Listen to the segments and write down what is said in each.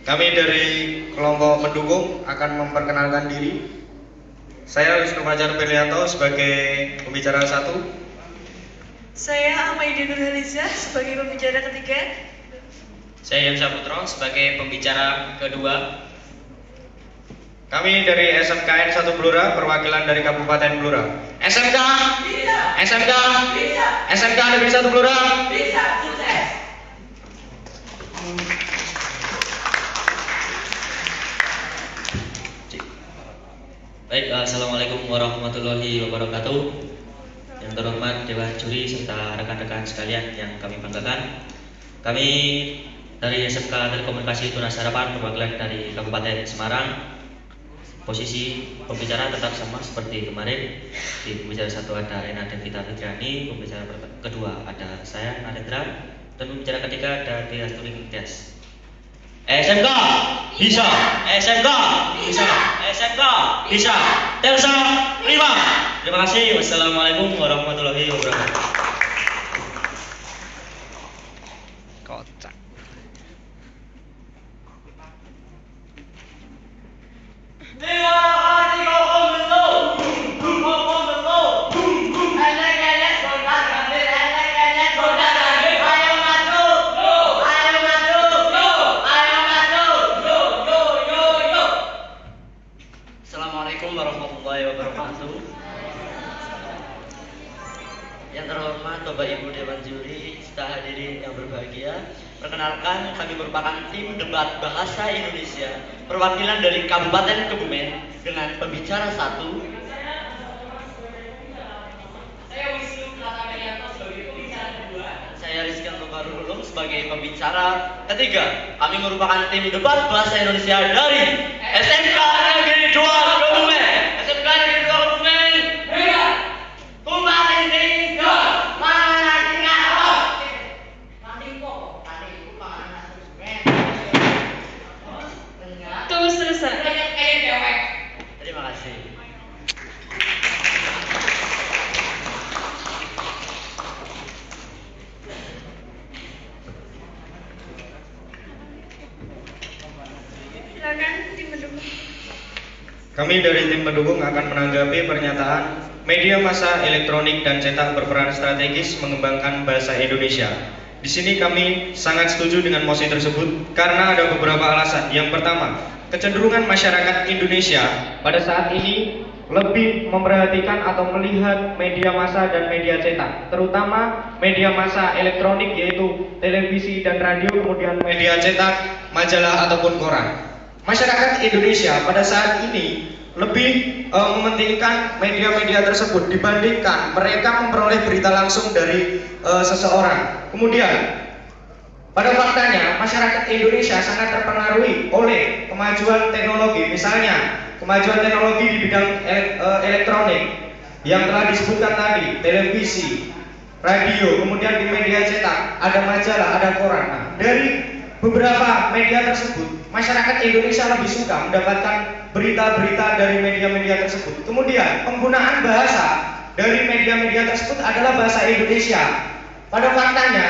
Kami dari kelompok pendukung akan memperkenalkan diri. Saya Wisnu Fajar Belianto sebagai pembicara 1. Saya Amaidin Nurhaliza sebagai pembicara ketiga. Saya Yan Saputro sebagai pembicara kedua. Kami dari SMKN 1 Blora, perwakilan dari Kabupaten Blora. SMK Bisa. SMK Bisa. SMK Negeri 1 Blora. Bisa. Sukses. Baik, assalamualaikum warahmatullahi wabarakatuh. Yang terhormat Dewan Juri serta rekan-rekan sekalian yang kami banggakan. Kami dari SMK Telekomunikasi Tunas Harapan perwakilan dari Kabupaten Semarang. Posisi pembicara tetap sama seperti kemarin. Di pembicara 1 ada Ena Devita Fitriani, pembicara kedua ada saya Narendra, dan pembicara ketiga ada Tias Turing Tias. SMK bisa, SMK bisa, SMK bisa. Telsa 5. Terima kasih. Wassalamualaikum warahmatullahi wabarakatuh. Kocak. Assalamualaikum warahmatullahi wabarakatuh. Yang terhormat Bapak Ibu Dewan Juri serta hadirin yang berbahagia, perkenalkan kami merupakan tim debat bahasa Indonesia perwakilan dari Kabupaten Kebumen dengan pembicara 1. Saya Wisnu Pratamayanto sebagai pembicara kedua. Saya Rizky Antobaru Ulum sebagai pembicara ketiga. Kami merupakan tim debat bahasa Indonesia dari SMK Negeri 2 Kebumen. SMK Negeri 2 Kebumen. Terus terusan. Terima kasih. Silakan tim pendukung. Kami dari tim pendukung akan menanggapi pernyataan media massa elektronik dan cetak berperan strategis mengembangkan bahasa Indonesia. Di sini kami sangat setuju dengan mosi tersebut karena ada beberapa alasan. Yang pertama, kecenderungan masyarakat Indonesia pada saat ini lebih memperhatikan atau melihat media massa dan media cetak, terutama media massa elektronik yaitu televisi dan radio, kemudian media cetak, majalah ataupun koran. Masyarakat Indonesia pada saat ini lebih mementingkan media-media tersebut dibandingkan mereka memperoleh berita langsung dari seseorang. Kemudian pada faktanya masyarakat Indonesia sangat terpengaruhi oleh kemajuan teknologi, misalnya kemajuan teknologi di bidang elektronik yang telah disebutkan tadi, televisi, radio, kemudian di media cetak, ada majalah, ada koran. Nah, dari beberapa media tersebut, masyarakat Indonesia lebih suka mendapatkan berita-berita dari media-media tersebut. Kemudian penggunaan bahasa dari media-media tersebut adalah bahasa Indonesia. Pada faktanya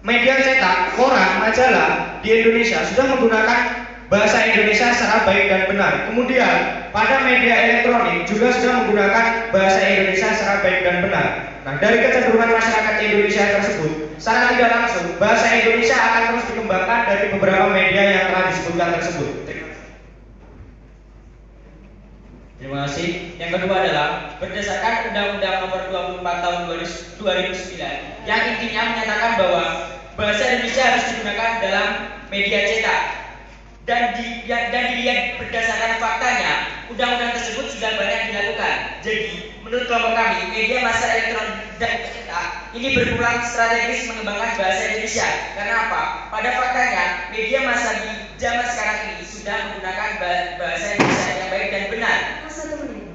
media cetak, koran, majalah di Indonesia sudah menggunakan bahasa Indonesia secara baik dan benar. Kemudian pada media elektronik juga sudah menggunakan bahasa Indonesia secara baik dan benar. Nah, dari kecenderungan masyarakat Indonesia tersebut, secara tidak langsung bahasa Indonesia akan terus dikembangkan dari beberapa media yang telah disebutkan tersebut. Terima kasih. Yang kedua adalah berdasarkan Undang-Undang Nomor 24 Tahun 2009 yang intinya menyatakan bahwa bahasa Indonesia harus digunakan dalam media cetak. Dan dilihat berdasarkan faktanya, undang-undang tersebut sudah banyak dilakukan. Jadi, menurut kelompok kami, media massa elektronik dan cetak ini berperan strategis mengembangkan bahasa Indonesia. Karena apa? Pada faktanya, media massa di zaman sekarang ini sudah menggunakan bahasa Indonesia yang baik dan benar. Mas, 1 menit.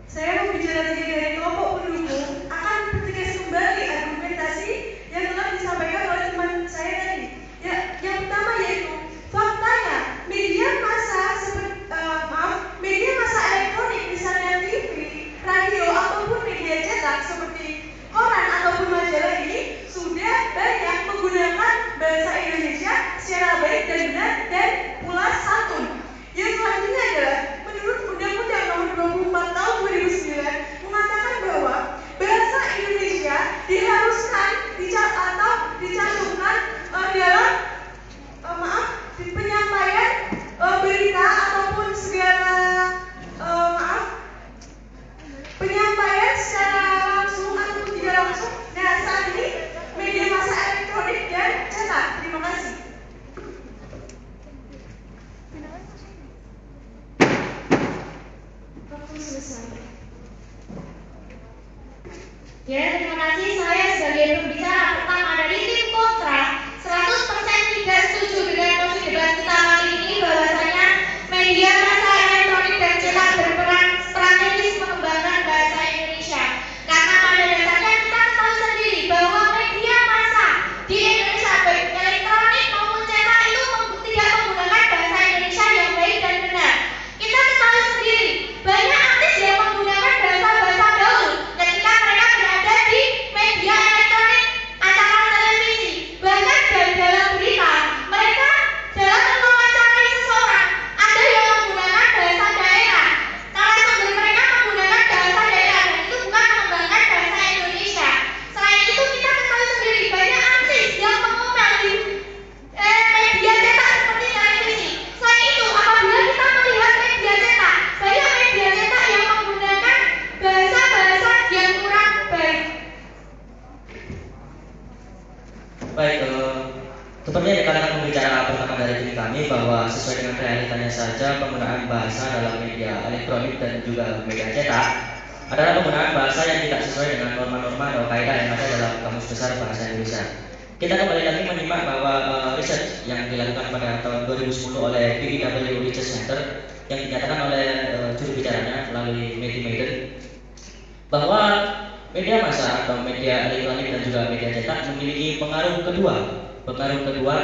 Saya pembicara tiga dari kelompok pendukung akan bertegas kembali argumentasi yang telah disampaikan oleh teman saya tadi. Ya, yang pertama yaitu faktanya media massa media massa elektronik misalnya TV, radio ataupun media cetak seperti koran ataupun majalah ini sudah banyak menggunakan bahasa Indonesia Ya, terima kasih. Saya sebagai pembicara pertama dari tim kontra 100% tidak setuju dengan topik debat kita kali ini bahwasanya media massa elektronik dan cetak berperan strategis mengembangkan bahasa Indonesia. Karena pada dasarnya kita tahu sendiri bahwa media massa di Indonesia baik elektronik maupun cetak itu tidak menggunakan bahasa Indonesia yang baik dan benar. Kita ketahui sendiri banyak artis yang menggunakan bahasa gaul ketika mereka berada di media elektronik acara televisi. Bahkan dalam berita mereka dalam mewawancarai seseorang ada yang menggunakan bahasa daerah. Narasumber mereka menggunakan bahasa daerah dan itu bukan mengembangkan bahasa Indonesia. Selain itu kita ketahui sendiri banyak artis yang mengomel di media cetak seperti televisi. Selain itu apabila kita melihat media cetak, banyak media cetak yang menggunakan bahasa-bahasa yang kurang baik. Baik, seperti yang dikatakan pembicara pertama dari tim kami bahwa sesuai dengan realitanya saja penggunaan bahasa dalam media elektronik dan juga media cetak adalah penggunaan bahasa yang tidak sesuai dengan norma-norma atau kaidah yang ada dalam Kamus Besar Bahasa Indonesia. Kita kembali lagi menyimak bahwa riset yang dilakukan pada tahun 2010 oleh PPW Research Center yang dinyatakan oleh juru bicaranya melalui Medi bahwa media massa atau media elektronik dan juga media cetak memiliki pengaruh kedua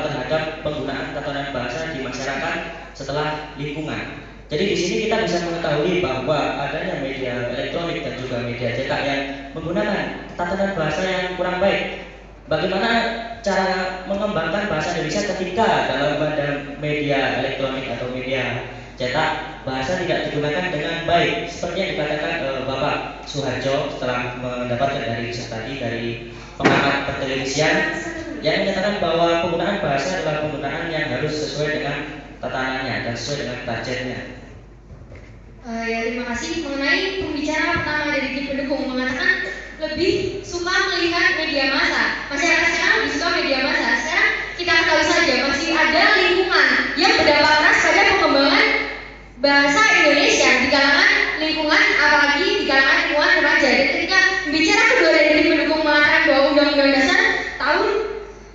terhadap penggunaan tatanan bahasa di masyarakat setelah lingkungan. Jadi di sini kita bisa mengetahui bahwa adanya media elektronik dan juga media cetak yang menggunakan tatanan bahasa yang kurang baik. Bagaimana cara mengembangkan bahasa Indonesia ketika dalam badan media elektronik atau media cetak bahasa tidak digunakan dengan baik, seperti yang dikatakan Bapak Suharjo setelah mendapatkan dari riset tadi dari pengamat pertelevisian yang menyatakan bahwa penggunaan bahasa adalah penggunaan yang harus sesuai dengan tatanannya dan sesuai dengan targetnya. Ya, terima kasih. Mengenai pembicara pertama dari tim pendukung mengatakan lebih suka melihat media massa. Masyarakat sekarang lebih suka media massa. Sekarang kita ketahui saja masih ada lingkungan yang berdampak keras pada pengembangan bahasa Indonesia di kalangan lingkungan, apalagi di kalangan lingkungan remaja. Dan ketika pembicara kedua dari tim pendukung mengatakan bahwa Undang-Undang Dasar tahun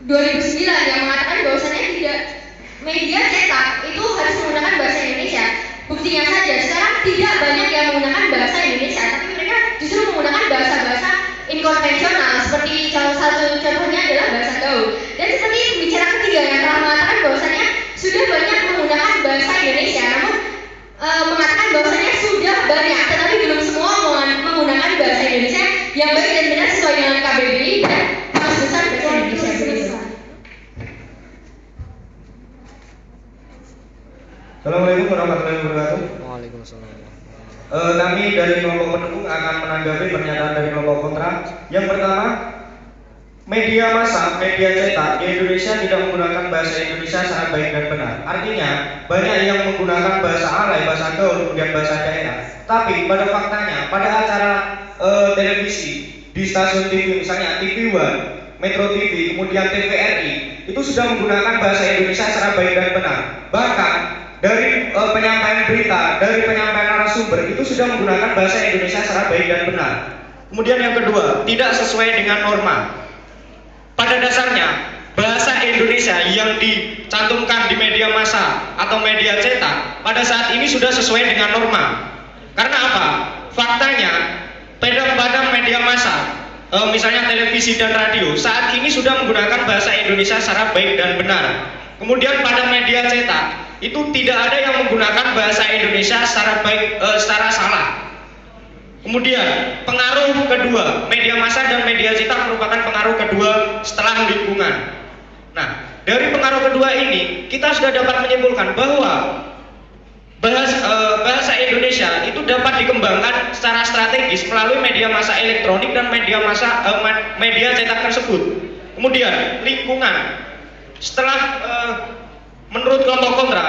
2009 yang mengatakan bahwasannya tidak media cetak itu harus menggunakan bahasa Indonesia. Buktinya saja sekarang tidak banyak yang menggunakan bahasa Indonesia, tapi mereka justru menggunakan bahasa-bahasa inkonvensional seperti salah satu contohnya adalah bahasa gaul. Dan seperti pembicara ketiga yang telah mengatakan bahwasannya sudah banyak menggunakan bahasa Indonesia, namun mengatakan bahwasannya sudah banyak, tetapi belum semua menggunakan bahasa Indonesia yang baik dan benar sesuai dengan KBBI dan Kamus Besar Bahasa Indonesia. Assalamualaikum warahmatullahi wabarakatuh. Waalaikumsalam. Kami dari kelompok pendukung akan menanggapi pernyataan dari kelompok kontra. Yang pertama, media massa, media cetak di Indonesia tidak menggunakan bahasa Indonesia secara baik dan benar. Artinya, banyak yang menggunakan bahasa alay, bahasa gaul, kemudian bahasa daerah. Tapi pada faktanya, pada acara televisi di stasiun TV misalnya TV One, Metro TV, kemudian TVRI, itu sudah menggunakan bahasa Indonesia secara baik dan benar. Bahkan dari penyampaian berita, dari penyampaian narasumber itu sudah menggunakan bahasa Indonesia secara baik dan benar. Kemudian yang kedua, tidak sesuai dengan norma. Pada dasarnya, bahasa Indonesia yang dicantumkan di media massa atau media cetak pada saat ini sudah sesuai dengan norma. Karena apa? Faktanya, pada media massa, misalnya televisi dan radio, saat ini sudah menggunakan bahasa Indonesia secara baik dan benar. Kemudian pada media cetak, itu tidak ada yang menggunakan bahasa Indonesia secara baik, secara salah. Kemudian pengaruh kedua, media massa dan media cetak merupakan pengaruh kedua setelah lingkungan. Nah, dari pengaruh kedua ini kita sudah dapat menyimpulkan bahwa bahasa Indonesia itu dapat dikembangkan secara strategis melalui media massa elektronik dan media massa media cetak tersebut. Kemudian lingkungan, setelah menurut kelompok kontra,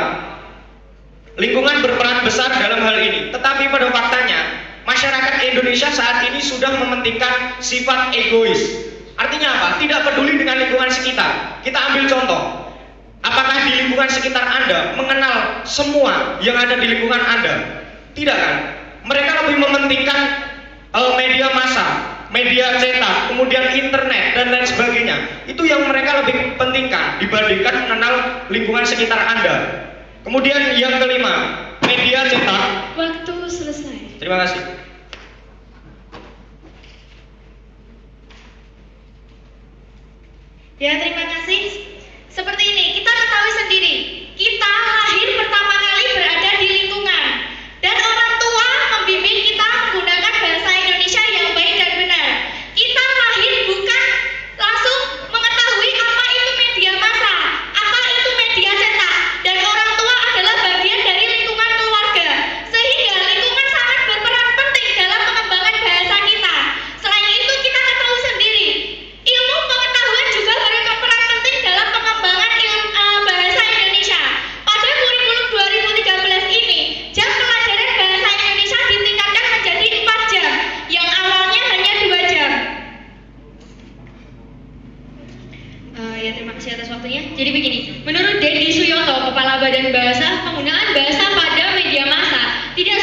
lingkungan berperan besar dalam hal ini. Tetapi pada faktanya masyarakat Indonesia saat ini sudah mementingkan sifat egois. Artinya apa? Tidak peduli dengan lingkungan sekitar. Kita ambil contoh. Apakah di lingkungan sekitar Anda mengenal semua yang ada di lingkungan Anda? Tidak kan? Mereka lebih mementingkan media massa, media cetak, kemudian internet dan lain sebagainya. Itu yang mereka lebih pentingkan dibandingkan mengenal lingkungan sekitar Anda. Kemudian yang kelima, media cetak. Waktu selesai. Terima kasih. Ya, terima kasih. Seperti ini, kita ketahui sendiri, kita lahir pertama kali berada di lingkungan dan orang tua membimbing kita menggunakan bahasa Indonesia yang baik dan benar. Kita lahir bukan langsung mengetahui apa itu media massa, apa itu media cetak, dan orang tua adalah bagian dari lingkungan keluarga, sehingga lingkungan sangat berperan penting dalam pengembangan bahasa kita. Selain itu, kita ketahui sendiri, ilmu pengetahuan juga berperan penting dalam pengembangan bahasa Indonesia. Pada kurikulum 2013 ini, jam pelajaran bahasa Indonesia ditingkatkan menjadi 4 jam, yang awalnya hanya 2 jam. Ya, terima kasih atas waktunya. Jadi begini, menurut Dedi Suyoto, Kepala Badan Bahasa, penggunaan bahasa pada media massa tidak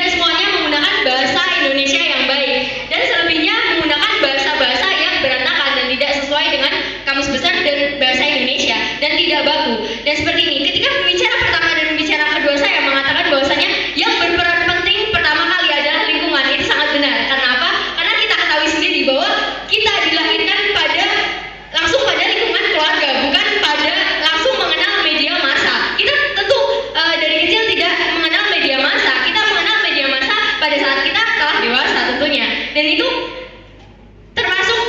semuanya menggunakan bahasa Indonesia yang baik, dan selebihnya menggunakan bahasa-bahasa yang berantakan dan tidak sesuai dengan kamus besar dan bahasa Indonesia dan tidak baku. Dan seperti ini, ketika pembicara pertama dan pembicara kedua saya mengatakan bahwasanya yang berperan penting pertama kali adalah lingkungan. Itu sangat benar. Karena apa? Karena kita ketahui sendiri bahwa kita dilahirkan langsung pada lingkungan keluarga, bukan pada langsung mengenal media massa. Kita tentu dari kecil tidak mengenal media massa. Kita mengenal media massa pada saat kita telah dewasa tentunya. Dan itu termasuk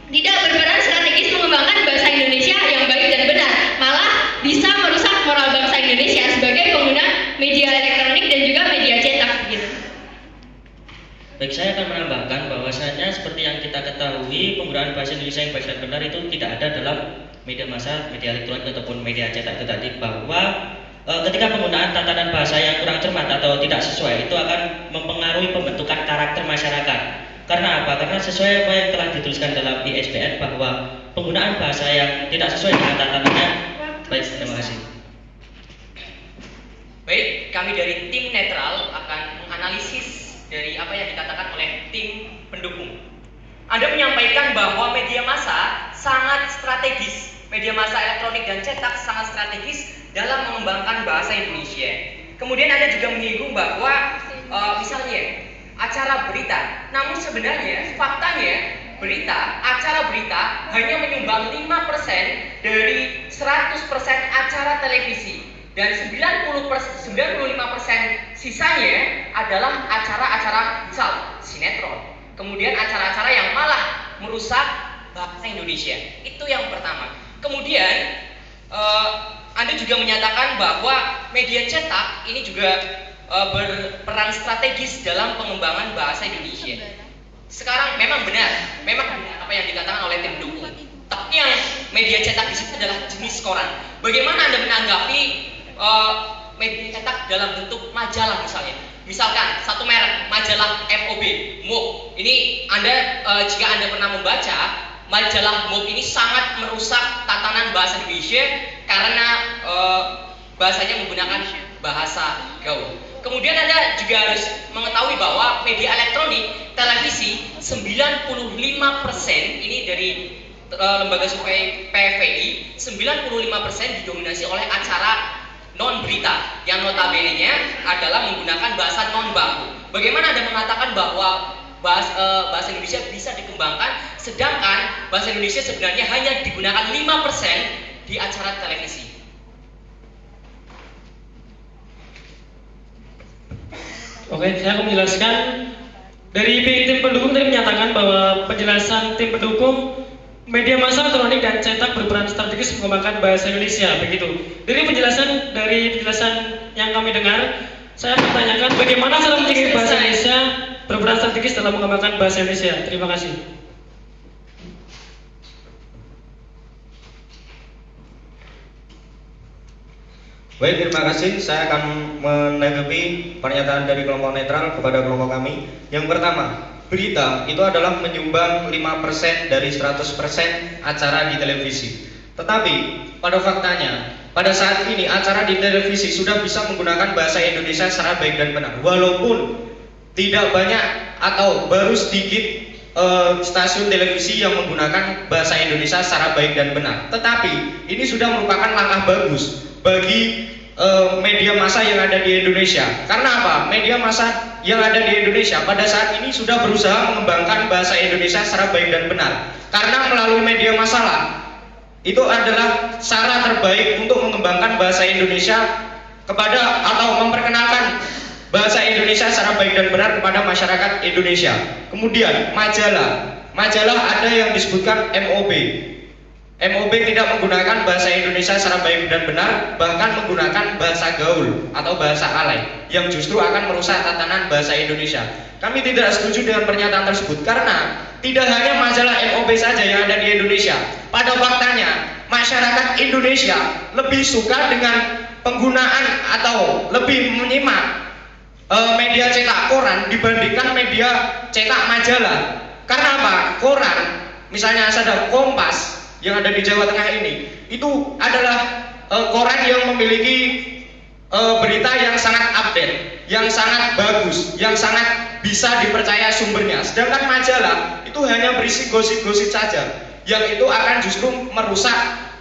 tidak berperan strategis mengembangkan bahasa Indonesia yang baik dan benar, malah bisa merusak moral bangsa Indonesia sebagai pengguna media elektronik dan juga media cetak gitu. Baik, saya akan menambahkan bahwasanya seperti yang kita ketahui, penggunaan bahasa Indonesia yang baik dan benar itu tidak ada dalam media massa, media elektronik ataupun media cetak itu tadi, bahwa ketika penggunaan tatanan bahasa yang kurang cermat atau tidak sesuai itu akan mempengaruhi pembentukan karakter masyarakat. Karena apa? Karena sesuai apa yang telah dituliskan dalam ISBN bahwa penggunaan bahasa yang tidak sesuai dengan tatanannya. Baik, terima kasih. Baik, kami dari tim netral akan menganalisis dari apa yang dikatakan oleh tim pendukung. Anda menyampaikan bahwa media massa sangat strategis. Media massa elektronik dan cetak sangat strategis dalam mengembangkan bahasa Indonesia. Kemudian Anda juga menyinggung bahwa misalnya acara berita. Namun sebenarnya faktanya acara berita hanya menyumbang 5% dari 100% acara televisi. Dan 95% sisanya adalah acara-acara misal sinetron. Kemudian acara-acara yang malah merusak bahasa Indonesia. Itu yang pertama. Kemudian Anda juga menyatakan bahwa media cetak ini juga berperan strategis dalam pengembangan bahasa Indonesia. Sekarang memang benar apa yang dikatakan oleh tim pendukung. Tapi yang media cetak di sini adalah jenis koran. Bagaimana Anda menanggapi media cetak dalam bentuk majalah misalnya? Misalkan satu merek majalah MOB, MOB. Ini jika Anda pernah membaca majalah MOB ini sangat merusak tatanan bahasa Indonesia karena bahasanya menggunakan bahasa gaul. Kemudian Anda juga harus mengetahui bahwa media elektronik, televisi 95% ini dari lembaga survei PVI, 95% didominasi oleh acara non berita yang notabene-nya adalah menggunakan bahasa non baku. Bagaimana Anda mengatakan bahwa bahasa Indonesia bisa dikembangkan sedangkan bahasa Indonesia sebenarnya hanya digunakan 5% di acara televisi? Oke, saya akan menjelaskan. Dari tim pendukung tadi menyatakan bahwa penjelasan tim pendukung media massa elektronik dan cetak berperan strategis mengembangkan bahasa Indonesia, begitu. Dari penjelasan yang kami dengar, saya akan tanyakan bagaimana cara menjadikan bahasa Indonesia berperan strategis dalam mengembangkan bahasa Indonesia. Terima kasih. Baik, terima kasih. Saya akan menanggapi pernyataan dari kelompok netral kepada kelompok kami. Yang pertama, berita itu adalah menyumbang 5% dari 100% acara di televisi. Tetapi pada faktanya, pada saat ini acara di televisi sudah bisa menggunakan bahasa Indonesia secara baik dan benar. Walaupun tidak banyak atau baru sedikit stasiun televisi yang menggunakan bahasa Indonesia secara baik dan benar. Tetapi ini sudah merupakan langkah bagus bagi media massa yang ada di Indonesia. Karena apa? Media massa yang ada di Indonesia pada saat ini sudah berusaha mengembangkan bahasa Indonesia secara baik dan benar. Karena melalui media massa lah, itu adalah cara terbaik untuk mengembangkan bahasa Indonesia kepada atau memperkenalkan bahasa Indonesia secara baik dan benar kepada masyarakat Indonesia. Kemudian majalah ada yang disebutkan MOB. MOB tidak menggunakan bahasa Indonesia secara baik dan benar, bahkan menggunakan bahasa gaul atau bahasa alay yang justru akan merusak tatanan bahasa Indonesia. Kami tidak setuju dengan pernyataan tersebut karena tidak hanya majalah MOB saja yang ada di Indonesia. Pada faktanya, masyarakat Indonesia lebih suka dengan penggunaan atau lebih menyimak media cetak koran dibandingkan media cetak majalah. Karena apa? Koran, misalnya ada Kompas yang ada di Jawa Tengah ini, itu adalah koran yang memiliki berita yang sangat update, yang sangat bagus, yang sangat bisa dipercaya sumbernya. Sedangkan majalah itu hanya berisi gosip-gosip saja, yang itu akan justru merusak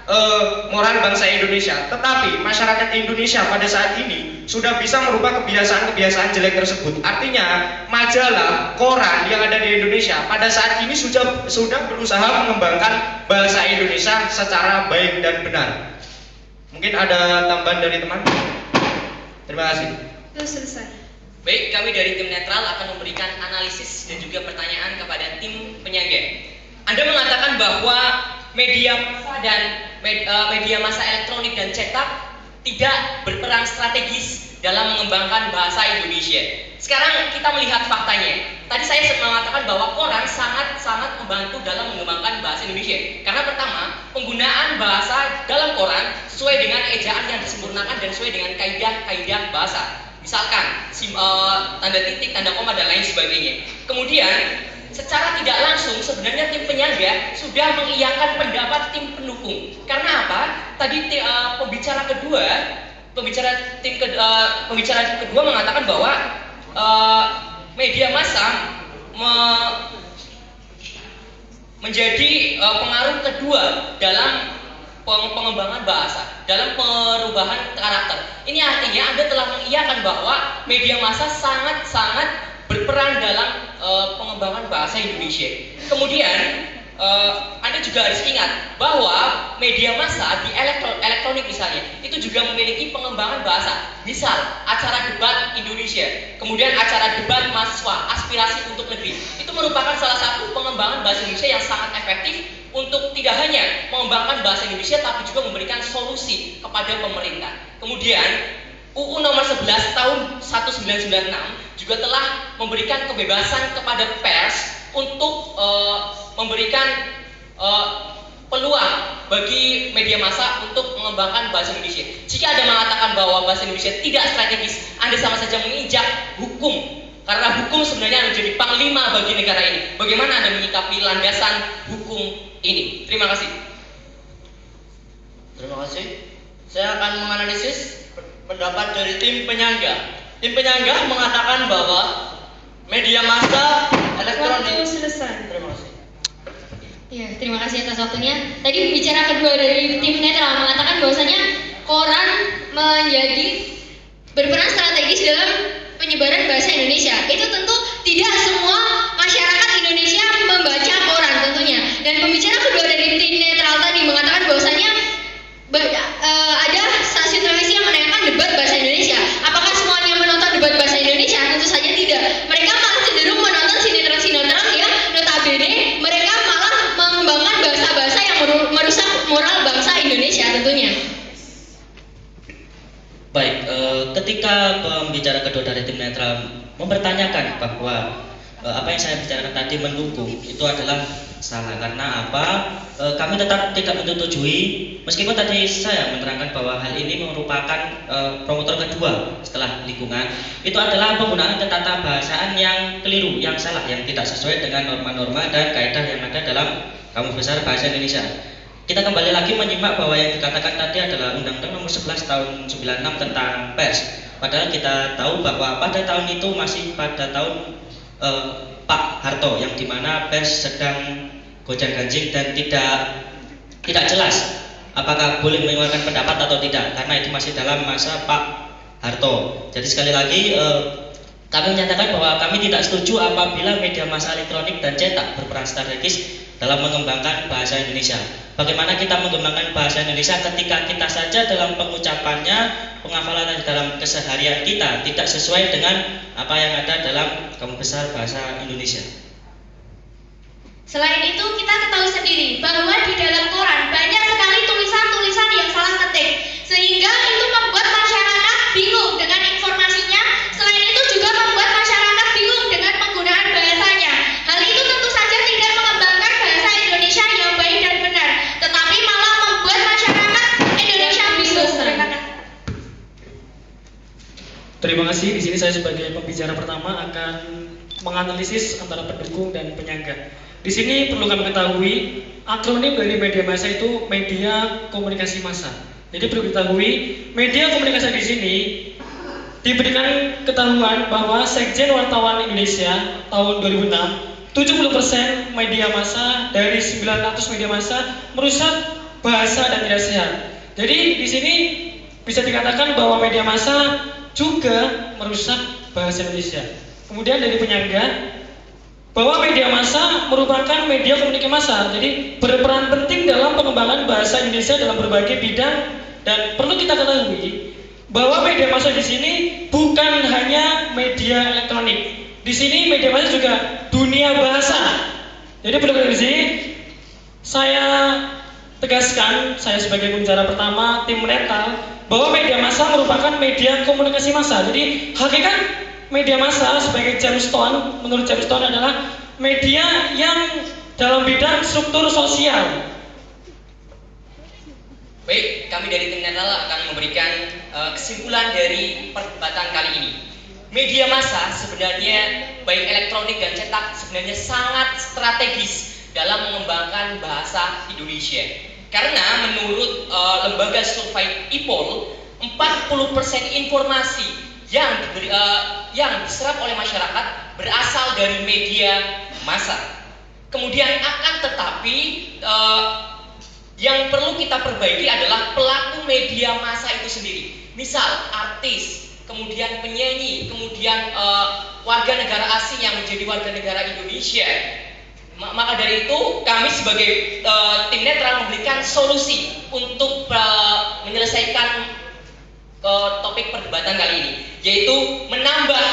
moral bangsa Indonesia. Tetapi masyarakat Indonesia pada saat ini sudah bisa merubah kebiasaan-kebiasaan jelek tersebut. Artinya majalah, koran yang ada di Indonesia pada saat ini sudah berusaha mengembangkan bahasa Indonesia secara baik dan benar. Mungkin ada tambahan dari teman? Terima kasih. Itu selesai. Baik, kami dari tim netral akan memberikan analisis dan juga pertanyaan kepada tim penyangga. Anda mengatakan bahwa media massa dan media massa elektronik dan cetak tidak berperan strategis dalam mengembangkan bahasa Indonesia. Sekarang kita melihat faktanya. Tadi saya mengatakan bahwa koran sangat membantu dalam mengembangkan bahasa Indonesia. Karena pertama, penggunaan bahasa dalam koran sesuai dengan ejaan yang disempurnakan dan sesuai dengan kaidah-kaidah bahasa. Misalkan tanda titik, tanda koma dan lain sebagainya. Kemudian secara tidak langsung sebenarnya tim penyangga sudah mengiyakan pendapat tim pendukung. Karena apa? Tadi pembicara kedua mengatakan bahwa media massa menjadi pengaruh kedua dalam pengembangan bahasa, dalam perubahan karakter. Ini artinya Anda telah mengiyakan bahwa media massa sangat berperan dalam pengembangan bahasa Indonesia. Kemudian Anda juga harus ingat bahwa media massa di elektronik misalnya itu juga memiliki pengembangan bahasa. Misal acara debat Indonesia, kemudian acara debat mahasiswa, aspirasi untuk negeri. Itu merupakan salah satu pengembangan bahasa Indonesia yang sangat efektif untuk tidak hanya mengembangkan bahasa Indonesia tapi juga memberikan solusi kepada pemerintah. Kemudian UU nomor 11 tahun 1996 juga telah memberikan kebebasan kepada pers untuk memberikan peluang bagi media massa untuk mengembangkan bahasa Indonesia. Jika Anda mengatakan bahwa bahasa Indonesia tidak strategis, Anda sama saja menginjak hukum. Karena hukum sebenarnya menjadi panglima bagi negara ini. Bagaimana Anda menyikapi landasan hukum ini? Terima kasih. Terima kasih. Saya akan menganalisis pendapat dari tim penyangga. Tim penyangga mengatakan bahwa media massa elektronik. Waktu selesai. Terima kasih. Ya, terima kasih atas waktunya. Tadi pembicara kedua dari tim netral mengatakan bahwasanya koran menjadi berperan strategis dalam penyebaran bahasa Indonesia. Itu tentu tidak semua masyarakat Indonesia membaca koran tentunya. Dan pembicara kedua dari tim netral tadi mengatakan bahwasanya ada stasiun televisi yang menayangkan debat bahasa Indonesia. Apakah semuanya menonton debat bahasa Indonesia? Tentu saja tidak. Mereka malah cenderung menonton sinetron-sinetron yang notabene mereka malah mengembangkan bahasa-bahasa yang merusak moral bangsa Indonesia tentunya. Baik, ketika pembicara kedua dari tim netral mempertanyakan bahwa apa yang saya bicarakan tadi mendukung, itu adalah salah. Karena apa? Kami tetap tidak menyetujui, meskipun tadi saya menerangkan bahwa hal ini merupakan promotor kedua setelah lingkungan, itu adalah penggunaan ketata bahasaan yang keliru, yang salah, yang tidak sesuai dengan norma-norma dan kaidah yang ada dalam Kamus Besar Bahasa Indonesia. Kita kembali lagi menyimak bahwa yang dikatakan tadi adalah Undang-Undang Nomor 11 Tahun 96 tentang pers. Padahal kita tahu bahwa pada tahun itu masih pada tahun Pak Harto, yang dimana pers sedang gonjang-ganjing dan tidak jelas apakah boleh mengeluarkan pendapat atau tidak, karena itu masih dalam masa Pak Harto. Jadi sekali lagi kami menyatakan bahwa kami tidak setuju apabila media massa elektronik dan cetak berperan strategis dalam mengembangkan bahasa Indonesia. Bagaimana kita mengembangkan bahasa Indonesia ketika kita saja dalam pengucapannya, penghafalan dalam keseharian kita tidak sesuai dengan apa yang ada dalam Kamus Besar Bahasa Indonesia. Selain itu, kita ketahui sendiri bahwa di dalam koran banyak sekali tulisan-tulisan yang salah ketik, sehingga itu membuat masyarakat bingung dengan informasinya. Selain itu juga membuat masyarakat bingung dengan penggunaan bahasanya. Hal itu tentu saja tidak mengembangkan bahasa Indonesia yang baik dan benar, tetapi malah membuat masyarakat Indonesia bingung. Terima kasih. Di sini saya sebagai pembicara pertama akan menganalisis antara pendukung dan penyangga. Di sini perlu kami ketahui akronim dari media massa itu media komunikasi massa. Jadi perlu diketahui media komunikasi di sini diberikan ketahuan bahwa Sekjen Wartawan Indonesia tahun 2006 70% media massa dari 900 media massa merusak bahasa dan tidak sehat. Jadi di sini bisa dikatakan bahwa media massa juga merusak bahasa Indonesia. Kemudian dari penyangga bahwa media massa merupakan media komunikasi massa, jadi berperan penting dalam pengembangan bahasa Indonesia dalam berbagai bidang. Dan perlu kita ketahui bahwa media massa di sini bukan hanya media elektronik. Di sini media massa juga dunia bahasa. Jadi perlu di sini saya tegaskan, saya sebagai pembicara pertama tim netral, bahwa media massa merupakan media komunikasi massa. Jadi hakikat media massa sebagai Jamestown, menurut Jamestown adalah media yang dalam bidang struktur sosial. Baik, kami dari tim netral akan memberikan kesimpulan dari perdebatan kali ini. Media massa sebenarnya baik elektronik dan cetak sebenarnya sangat strategis dalam mengembangkan bahasa Indonesia. Karena menurut lembaga survei IPOL, 40% informasi yang diserap oleh masyarakat berasal dari media massa. Kemudian akan tetapi yang perlu kita perbaiki adalah pelaku media massa itu sendiri. Misal artis, kemudian penyanyi, kemudian warga negara asing yang menjadi warga negara Indonesia. Maka dari itu kami sebagai tim netral memberikan solusi untuk menyelesaikan topik perdebatan kali ini, yaitu menambah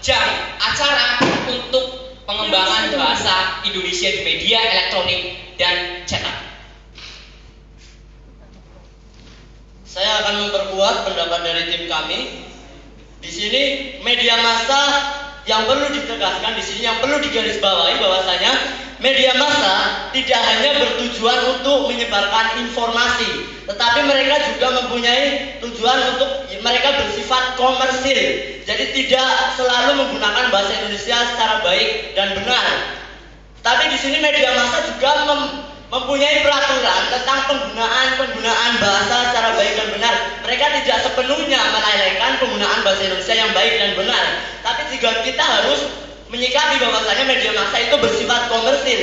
jam acara untuk pengembangan bahasa Indonesia di media elektronik dan cetak. Saya akan memperkuat pendapat dari tim kami. Di sini media massa yang perlu ditegaskan di sini, yang perlu digarisbawahi bahwasanya media massa tidak hanya bertujuan untuk menyebarkan informasi, tetapi mereka juga mempunyai tujuan untuk mereka bersifat komersil. Jadi tidak selalu menggunakan bahasa Indonesia secara baik dan benar. Tapi di sini media massa juga mempunyai peraturan tentang penggunaan bahasa secara baik dan benar. Mereka tidak sepenuhnya melalaikan penggunaan bahasa Indonesia yang baik dan benar. Tapi juga kita harus menyikapi bahwasanya media massa itu bersifat komersil.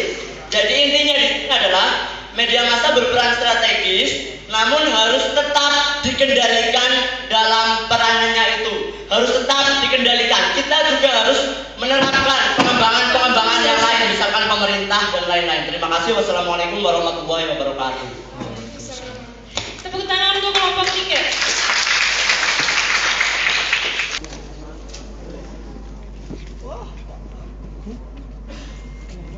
Jadi intinya di sini adalah media massa berperan strategis, namun harus tetap dikendalikan dalam peranannya itu. Harus tetap dikendalikan. Kita juga harus menerapkan pengembangan yang lain, misalkan pemerintah dan lain-lain. Terima kasih. Wassalamualaikum warahmatullahi wabarakatuh. Tepuk tangan untuk kelompok 3.